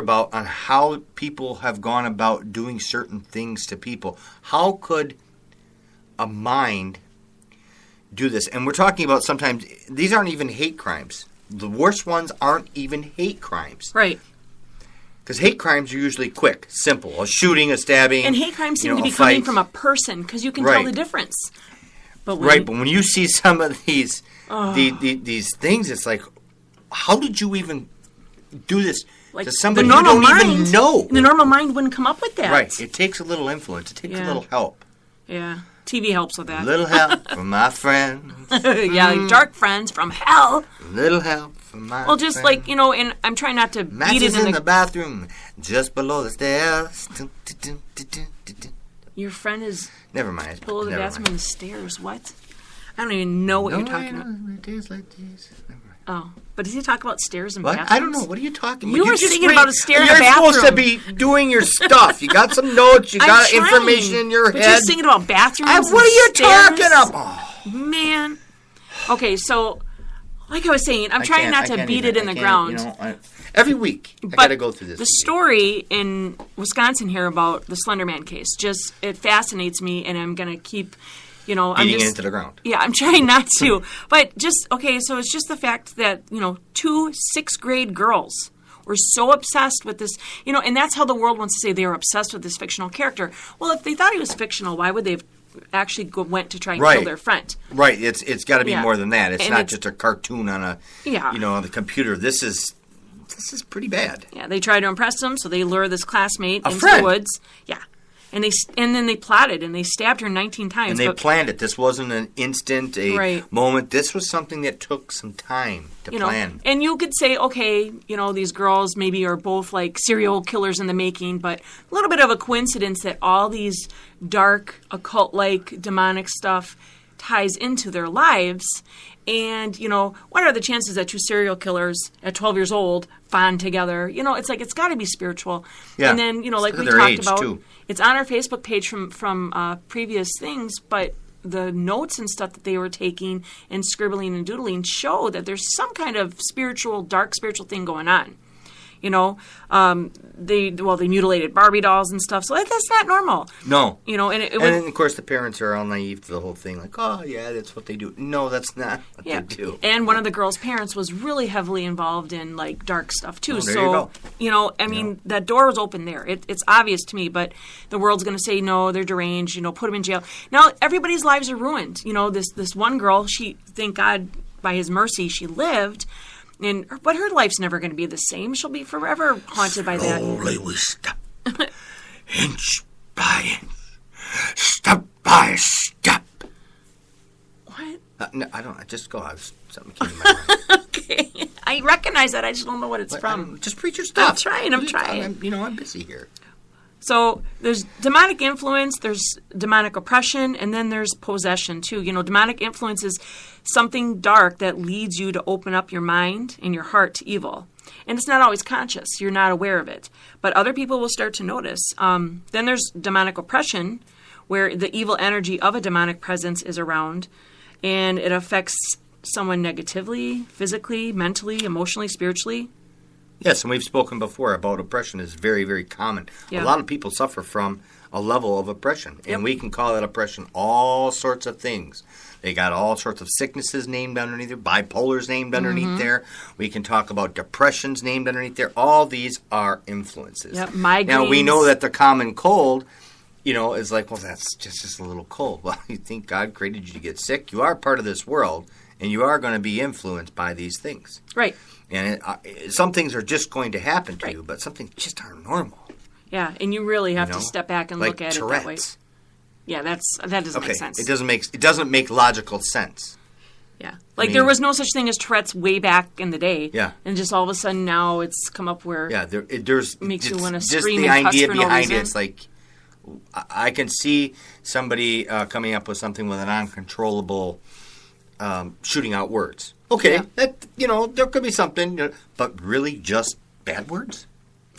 about on how people have gone about doing certain things to people. How could a mind do this? And we're talking about sometimes these aren't even hate crimes. The worst ones aren't even hate crimes. Right. Because hate crimes are usually quick, simple. A shooting, a stabbing. And hate crimes seem to be coming from a person because you can tell the difference. But when you see some of these things, it's like, how did you even do this to somebody you don't even know? The normal mind wouldn't come up with that. Right. It takes a little influence. It takes a little help. Yeah. TV helps with that. A little help from my friends. Like dark friends from hell. A little help from my Well, just friends. and I'm trying not to beat it in the bathroom, just below the stairs. Your friend is... Never mind. Below the bathroom and the stairs. What? I don't even know what you're talking about. Days like these. Oh, but does he talk about stairs and bathrooms? I don't know. What are you talking about? You were singing about a stair in a bathroom. You're supposed to be doing your stuff. You got some notes. You got information in your head. But you're singing about bathrooms what are you talking about? Oh. Man. Okay, so, like I was saying, I'm trying not to beat it in the ground. Every week, I got to go through this. The story in Wisconsin here about the Slenderman case, it fascinates me, and I'm going to keep... beating it into the ground. Yeah, I'm trying not to. But so it's just the fact that, 2 6th-grade girls were so obsessed with this, and that's how the world wants to say they were obsessed with this fictional character. Well, if they thought he was fictional, why would they have actually went to try and kill their friend? Right. It's got to be more than that. It's not just a cartoon on on the computer. This is pretty bad. Yeah, they tried to impress him, so they lure this classmate into the woods. Yeah. And then they plotted, and they stabbed her 19 times. And they planned it. This wasn't an instant, moment. This was something that took some time to plan. And you could say, okay, these girls maybe are both like serial killers in the making, but a little bit of a coincidence that all these dark, occult-like, demonic stuff ties into their lives. And, what are the chances that 2 serial killers at 12 years old bond together? It's like it's got to be spiritual. Yeah. And then, like we talked about, too. It's on our Facebook page from previous things, but the notes and stuff that they were taking and scribbling and doodling show that there's some kind of dark spiritual thing going on. They mutilated Barbie dolls and stuff, so that's not normal. No. And then, of course, the parents are all naive to the whole thing, like, oh, yeah, that's what they do. No, that's not what they do. And one of the girls' parents was really heavily involved in, like, dark stuff, too. There you go. That door was open there. It's obvious to me, but the world's going to say, no, they're deranged, put them in jail. Now, everybody's lives are ruined. This one girl, thank God, by his mercy, she lived. But her life's never going to be the same. She'll be forever haunted by that. Slowly we step, inch by inch, step by step. What? No, I don't. Just go. Something came in my mind. Okay. I recognize that. I just don't know what it's from. Just preach your stuff. I'm trying. I'm busy here. So there's demonic influence, there's demonic oppression, and then there's possession, too. Demonic influence is something dark that leads you to open up your mind and your heart to evil. And it's not always conscious. You're not aware of it. But other people will start to notice. Then there's demonic oppression, where the evil energy of a demonic presence is around, and it affects someone negatively, physically, mentally, emotionally, spiritually. Yes, and we've spoken before about oppression is very, very common. Yeah. A lot of people suffer from a level of oppression, and we can call that oppression all sorts of things. They got all sorts of sicknesses named underneath there, bipolar's named underneath there. We can talk about depressions named underneath there. All these are influences. Yep, migraines. Now, we know that the common cold, is like, well, that's just a little cold. Well, you think God created you to get sick? You are part of this world, and you are going to be influenced by these things. Right. And some things are just going to happen to you, but some things just aren't normal. Yeah, and you really have to step back and look at Tourette's. It that way. Yeah, that doesn't make sense. It doesn't make logical sense. Yeah, there was no such thing as Tourette's way back in the day. Yeah, and just all of a sudden now it's come up where there's makes you want to just scream the and cuss idea for behind no reason. It's like I can see somebody coming up with something with an uncontrollable shooting out words. Okay, that there could be something, but really just bad words?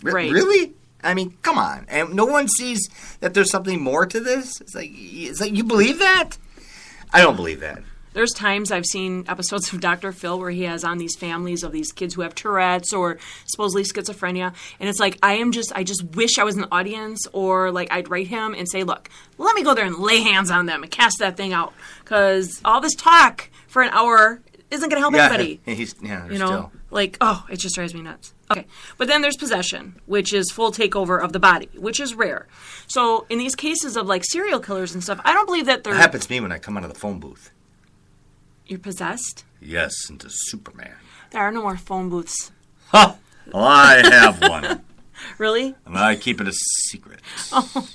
Right. Really? I mean, come on. And no one sees that there's something more to this? It's like you believe that? I don't believe that. There's times I've seen episodes of Dr. Phil where he has on these families of these kids who have Tourette's or supposedly schizophrenia, and it's like I just wish I was in the audience, or like I'd write him and say, look, let me go there and lay hands on them and cast that thing out, because all this talk for an hour isn't going to help anybody. Like, it just drives me nuts. Okay, but then there's possession, which is full takeover of the body, which is rare. So in these cases of like serial killers and stuff, I don't believe that they're... It happens to me when I come out of the phone booth. You're possessed? Yes, into Superman. There are no more phone booths. Well, I have one. Really? And I keep it a secret. Oh,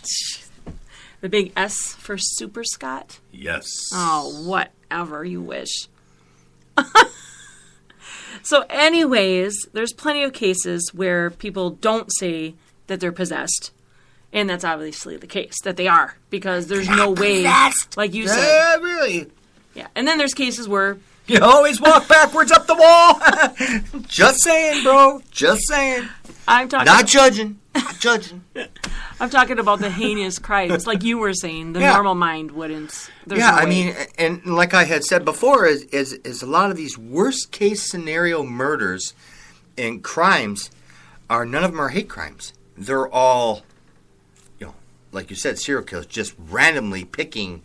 the big S for Super Scott? Yes. Oh, whatever you wish. So anyways, there's plenty of cases where people don't say that they're possessed. And that's obviously the case, that they are. Because there's no way, like you said. Yeah, really. Yeah, and then there's cases where... You always walk backwards up the wall. Just saying, bro. Just saying. I'm talking... Not judging. Not judging. I'm talking about the heinous crimes. Like you were saying, the normal mind wouldn't. I mean, and like I had said before, is a lot of these worst case scenario murders and crimes are, none of them are hate crimes. They're all, like you said, serial killers just randomly picking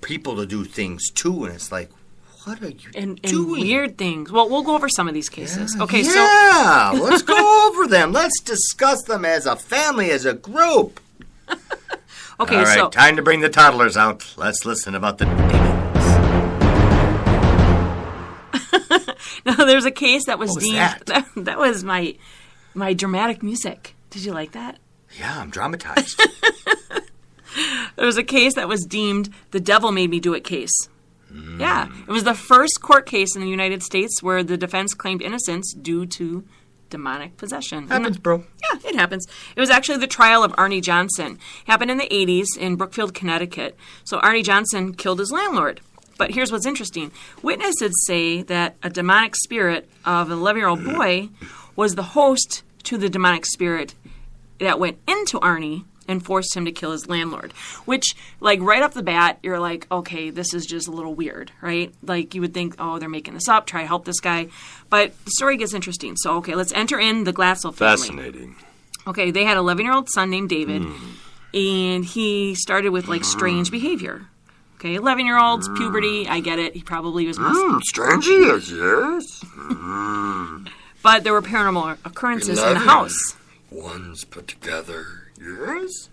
people to do things to, and it's like, what are you doing? And weird things. Well, we'll go over some of these cases. Yeah, okay, so let's go over them. Let's discuss them as a family, as a group. Okay, all right, time to bring the toddlers out. Let's listen about the demons. Now, there's a case that was deemed... That? That was my dramatic music. Did you like that? Yeah, I'm dramatized. There was a case that was deemed the devil made me do it case. Yeah, it was the first court case in the United States where the defense claimed innocence due to demonic possession. Happens, bro. Yeah, it happens. It was actually the trial of Arne Johnson. Happened in the 80s in Brookfield, Connecticut. So Arne Johnson killed his landlord. But here's what's interesting. Witnesses say that a demonic spirit of an 11-year-old boy was the host to the demonic spirit that went into Arne and forced him to kill his landlord. Which, like, right off the bat, you're like, okay, this is just a little weird, right? Like, you would think, oh, they're making this up, try to help this guy. But the story gets interesting. So, okay, let's enter in the Glassell family. Fascinating. Okay, they had an 11-year-old son named David, and he started with, like, strange behavior. Okay, 11-year-olds, puberty, I get it. He probably was... Strange he is, yes. But there were paranormal occurrences in the house. Ones put together... Yes?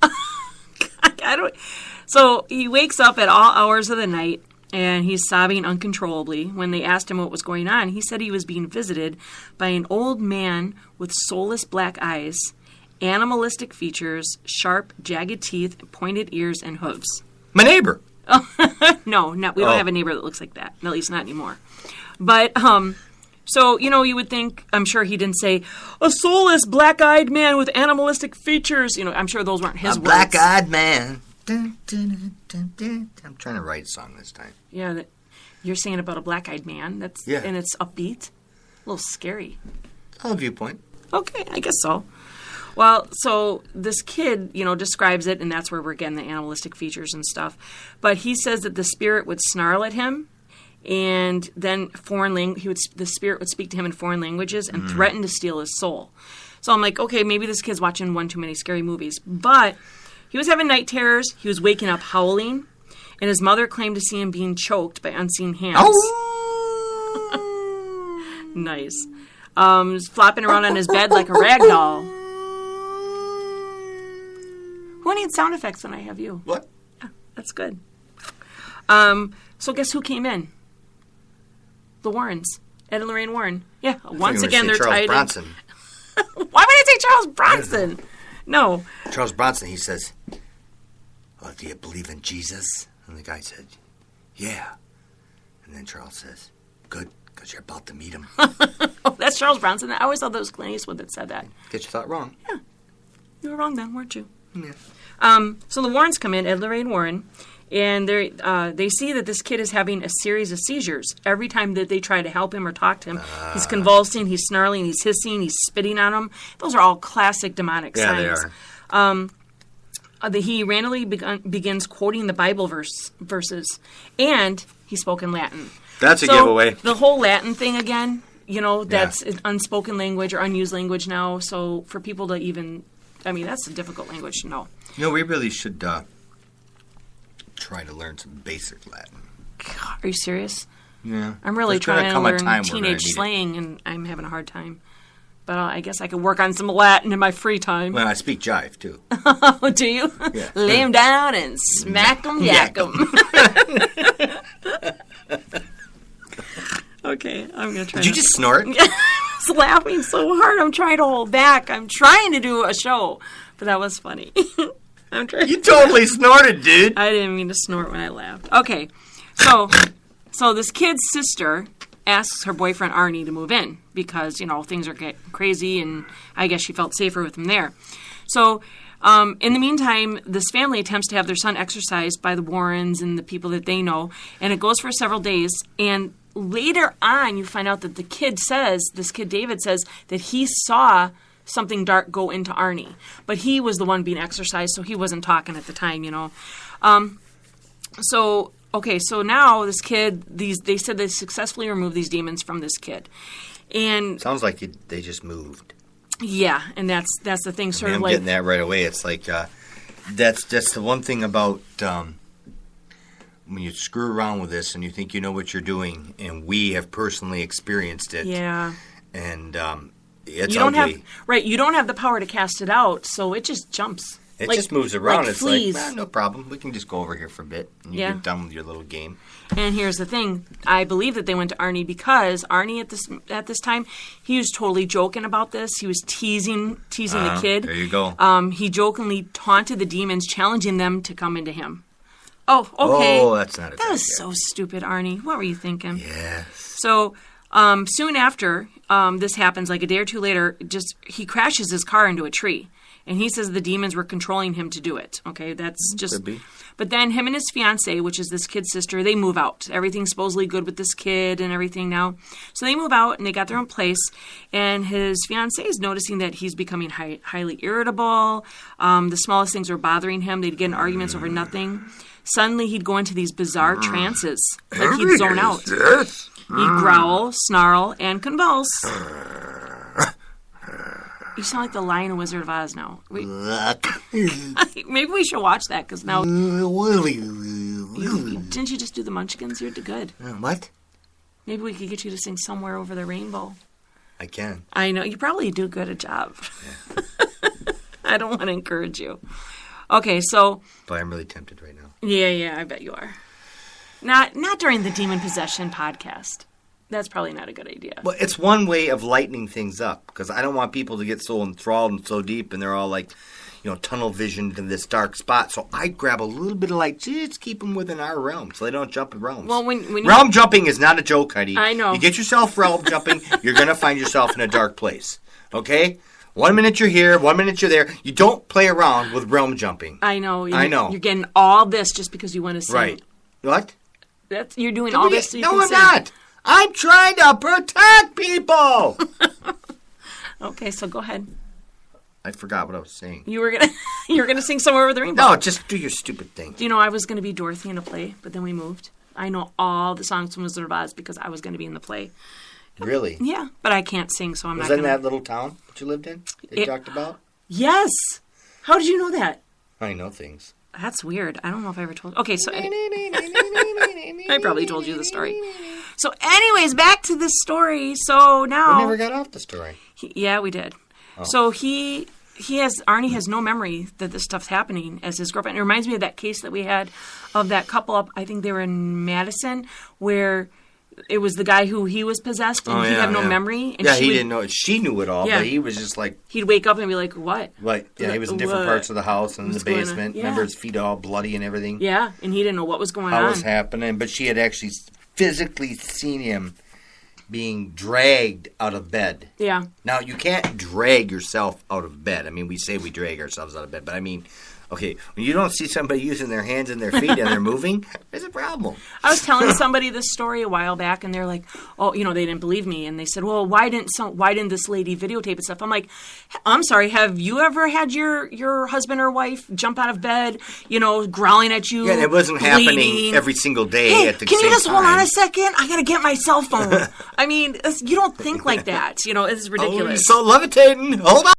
I don't... So he wakes up at all hours of the night, and he's sobbing uncontrollably. When they asked him what was going on, he said he was being visited by an old man with soulless black eyes, animalistic features, sharp, jagged teeth, pointed ears, and hooves. My neighbor. No, we don't have a neighbor that looks like that. At least not anymore. But... So, you would think, I'm sure he didn't say, a soulless, black-eyed man with animalistic features. I'm sure those weren't his words. A black-eyed man. Dun, dun, dun, dun. I'm trying to write a song this time. Yeah, you're saying about a black-eyed man. And it's upbeat. A little scary. A viewpoint. Okay, I guess so. Well, so this kid, describes it, and that's where we're getting the animalistic features and stuff. But he says that the spirit would snarl at him. And then the spirit would speak to him in foreign languages and threaten to steal his soul. So I'm like, okay, maybe this kid's watching one too many scary movies. But he was having night terrors. He was waking up howling. And his mother claimed to see him being choked by unseen hands. Oh! Nice. Flopping around on his bed like a rag doll. Who needs sound effects when I have you? What? Yeah, that's good. So guess who came in? The Warrens. Ed and Lorraine Warren. Yeah, once again they're tied in. Bronson. Why would I say Charles Bronson? No. Charles Bronson, he says, "Oh, do you believe in Jesus?" And the guy said, "Yeah." And then Charles says, "Good, because you're about to meet him." Oh, that's Charles Bronson. I always thought that was Clint Eastwood that said that. Get your thought wrong. Yeah. You were wrong then, weren't you? Yeah. So the Warrens come in, Ed and Lorraine Warren, and they see that this kid is having a series of seizures. Every time that they try to help him or talk to him, he's convulsing, he's snarling, he's hissing, he's spitting on them. Those are all classic demonic signs. Yeah, they he randomly begins quoting the Bible verses, and he spoke in Latin. That's a giveaway. The whole Latin thing again, that's an unspoken language or unused language now. So for people to even, that's a difficult language to know. We really should try to learn some basic Latin. God, are you serious? Yeah. I'm really trying to learn teenage slang, and I'm having a hard time. But I guess I could work on some Latin in my free time. Well, I speak jive, too. Do you? Yeah. Lay him down and smack him, yak him. Okay, I'm going to try. Did you just snort? I was laughing so hard. I'm trying to hold back. I'm trying to do a show. But that was funny. I'm trying. You totally snorted, dude. I didn't mean to snort when I laughed. Okay, so this kid's sister asks her boyfriend Arnie to move in because, things are getting crazy, and I guess she felt safer with him there. So in the meantime, this family attempts to have their son exorcised by the Warrens and the people that they know, and it goes for several days. And later on, you find out that this kid David says that he saw something dark go into Arnie, but he was the one being exorcised, so he wasn't talking at the time, So now this kid, they said they successfully removed these demons from this kid, and sounds like they just moved. Yeah, and that's the thing. I'm getting that right away. It's like that's the one thing about when you screw around with this and you think you know what you're doing, and we have personally experienced it. Yeah, and it's you don't ugly. You don't have the power to cast it out, so it just jumps. It just moves around. It's fleas. like, no problem. We can just go over here for a bit, and you get done with your little game. And here's the thing. I believe that they went to Arnie because Arnie at this time, he was totally joking about this. He was teasing the kid. There you go. He jokingly taunted the demons, challenging them to come into him. Oh, okay. Oh, that's not a That was so stupid, Arnie. What were you thinking? Yes. So soon after this happens, like a day or two later, he crashes his car into a tree. And he says the demons were controlling him to do it. Okay, that's just... Could be. But then him and his fiancée, which is this kid's sister, they move out. Everything's supposedly good with this kid and everything now. So they move out, and they got their own place. And his fiancée is noticing that he's becoming highly irritable. The smallest things are bothering him. They'd get in arguments over nothing. Suddenly, he'd go into these bizarre trances. Like he'd zone out. He'd growl, snarl, and convulse. You sound like the Lion and Wizard of Oz now. Maybe we should watch that, because now... Didn't you just do the Munchkins? You're good. What? Maybe we could get you to sing Somewhere Over the Rainbow. I can. I know. You probably do good a job. Yeah. I don't want to encourage you. Okay, so... But I'm really tempted right now. Yeah, I bet you are. Not during the Demon Possession podcast. That's probably not a good idea. Well, it's one way of lightening things up, because I don't want people to get so enthralled and so deep, and they're all like, tunnel visioned in this dark spot. So I grab a little bit of light, just keep them within our realm, so they don't jump in realms. Well, when realm jumping is not a joke, Heidi. I know. You get yourself realm jumping, you're going to find yourself in a dark place. Okay? 1 minute you're here, 1 minute you're there. You don't play around with realm jumping. I know. I know. You're getting all this just because you want to sing. Right. What? You're doing all this so you can sing. No, I'm not. I'm trying to protect people. Okay, so go ahead. I forgot what I was saying. You were gonna sing Somewhere Over the Rainbow. No, just do your stupid thing. Do you know I was gonna be Dorothy in a play, but then we moved. I know all the songs from Wizard of Oz because I was gonna be in the play. Really? Yeah, but I can't sing, so I'm not. Was that in that little town that you lived in? That you talked about? Yes. How did you know that? I know things. That's weird. I don't know if I ever told. Okay, so I probably told you the story. So, anyways, back to this story. So now we never got off the story. Yeah, we did. Oh. So Arnie has no memory that this stuff's happening as his girlfriend. It reminds me of that case that we had of that couple up. I think they were in Madison, where it was the guy who he was possessed and he'd have no memory. And he didn't know. She knew it all, but he was just like... He'd wake up and be like, what? Right. Yeah, he was in different parts of the house and in the basement. Yeah. Remember his feet all bloody and everything? Yeah, and he didn't know what was going on. How was happening, but she had actually physically seen him being dragged out of bed. Yeah. Now, you can't drag yourself out of bed. I mean, we say we drag ourselves out of bed, but I mean... Okay, when you don't see somebody using their hands and their feet and they're moving, there's a problem. I was telling somebody this story a while back, and they're like, "Oh, you know," they didn't believe me, and they said, "Well, why didn't this lady videotape and stuff?" I'm like, "I'm sorry. Have you ever had your husband or wife jump out of bed, you know, growling at you?" Yeah, it wasn't happening every single day hey, at the same time. Can you just hold on a time. second? I gotta get my cell phone. I mean, you don't think like that. You know, it's ridiculous. Oh, you're so levitating. Hold on.